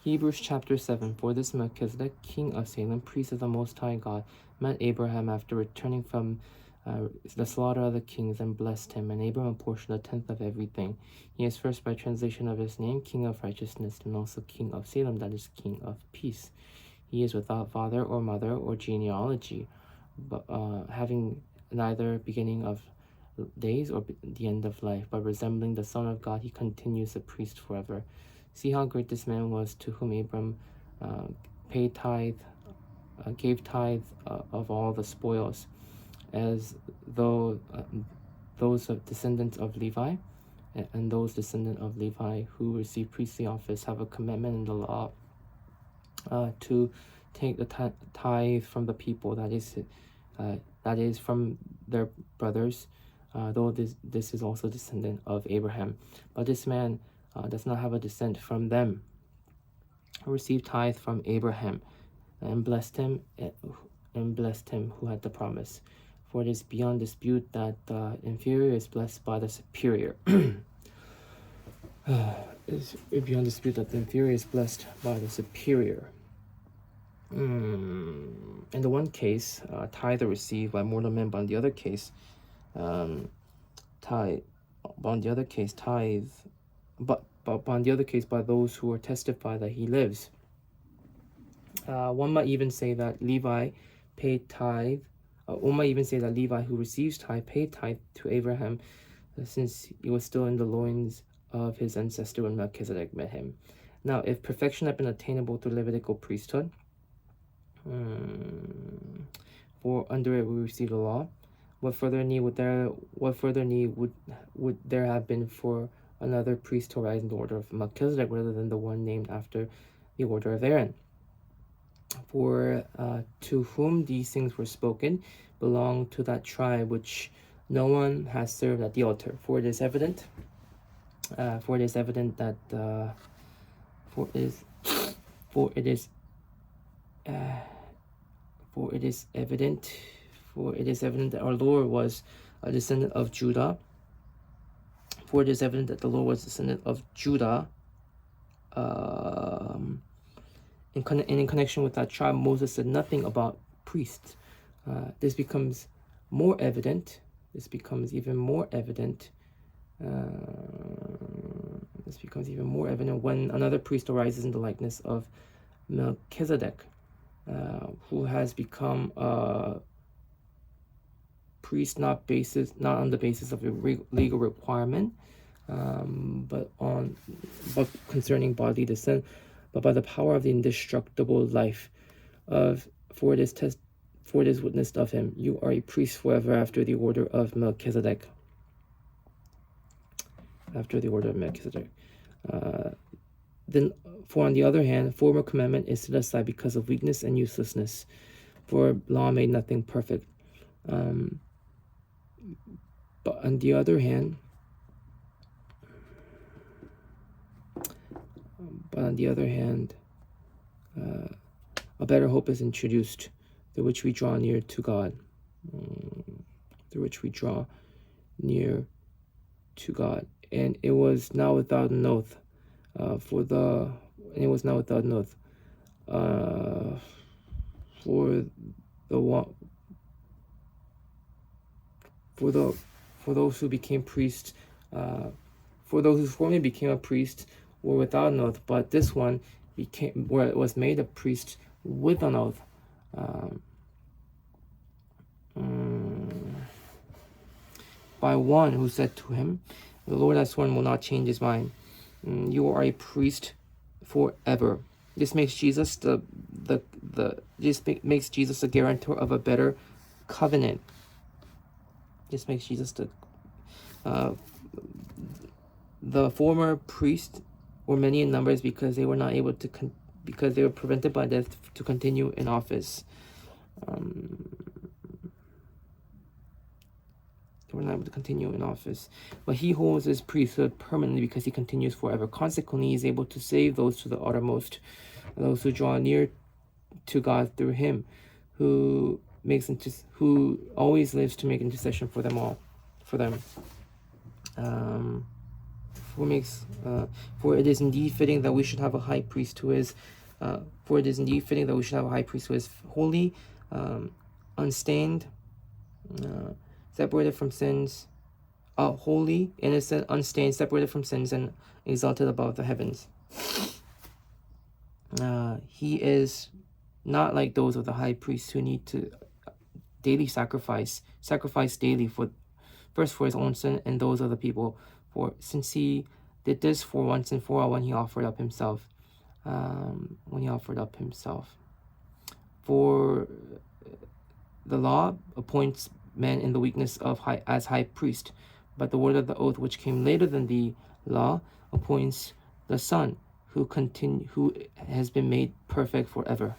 Hebrews chapter 7. For this Melchizedek, king of Salem, priest of the Most High God, met Abraham after returning from the slaughter of the kings, and blessed him, and Abraham apportioned a tenth of everything. He is first, by translation of his name, King of Righteousness, and also King of Salem, that is, King of Peace. He is without father or mother or genealogy, but having neither beginning of days or the end of life, but resembling the Son of God, he continues a priest forever. See how great this man was, to whom Abram paid tithe, gave tithe of all the spoils, as though those descendants of Levi, and those descendants of Levi who receive priestly office have a commandment in the law to take the tithe from the people, that is from their brothers, though this is also descendant of Abraham. But this man does not have a descent from them, who received tithe from Abraham, and blessed him who had the promise. For it is beyond dispute that the inferior is blessed by the superior. It's beyond dispute that the inferior is blessed by the superior. In the one case, tithe are received by mortal men, but in the other case, tithe by those who are testify that he lives. One might even say that Levi paid tithe. One might even say that Levi, who receives tithe, paid tithe to Abraham, since he was still in the loins of his ancestor when Melchizedek met him. Now, if perfection had been attainable through Levitical priesthood, for under it we receive the law, what further need would there have been for another priest to rise in the order of Melchizedek rather than the one named after the order of Aaron? For to whom these things were spoken belong to that tribe which no one has served at the altar. For it is evident that our Lord was a descendant of Judah. For it is evident that the Lord was a descendant of Judah. In connection with that tribe, Moses said nothing about priests. This becomes more evident. This becomes even more evident when another priest arises in the likeness of Melchizedek, who has become a priest not on the basis of a legal requirement, but concerning bodily descent, but by the power of the indestructible life for it is witnessed of him, you are a priest forever after the order of Melchizedek. Then, for on the other hand, former commandment is set aside because of weakness and uselessness, for law made nothing perfect. But on the other hand, a better hope is introduced, through which we draw near to God. And it was now without an oath. For those who became priests, for those who formerly became a priest were without an oath, but this one was made a priest with an oath. By one who said to him, "The Lord has sworn will not change his mind. You are a priest forever." This makes Jesus makes Jesus a guarantor of a better covenant. This makes Jesus the former priests were many in numbers because they were not able to because they were prevented by death to continue in office. But he holds his priesthood permanently because he continues forever. Consequently, he is able to save those to the uttermost, those who draw near to God through him, who always lives to make intercession for them all. For it is indeed fitting that we should have a high priest who is holy, unstained, separated from sins, holy, innocent, unstained, separated from sins, and exalted above the heavens. He is not like those of the high priest who need to daily sacrifice daily, first for his own sin and those of the people. For since he did this for once and for all when he offered up himself. For the law appoints men in the weakness of as high priest, but the word of the oath which came later than the law appoints the Son, who has been made perfect forever.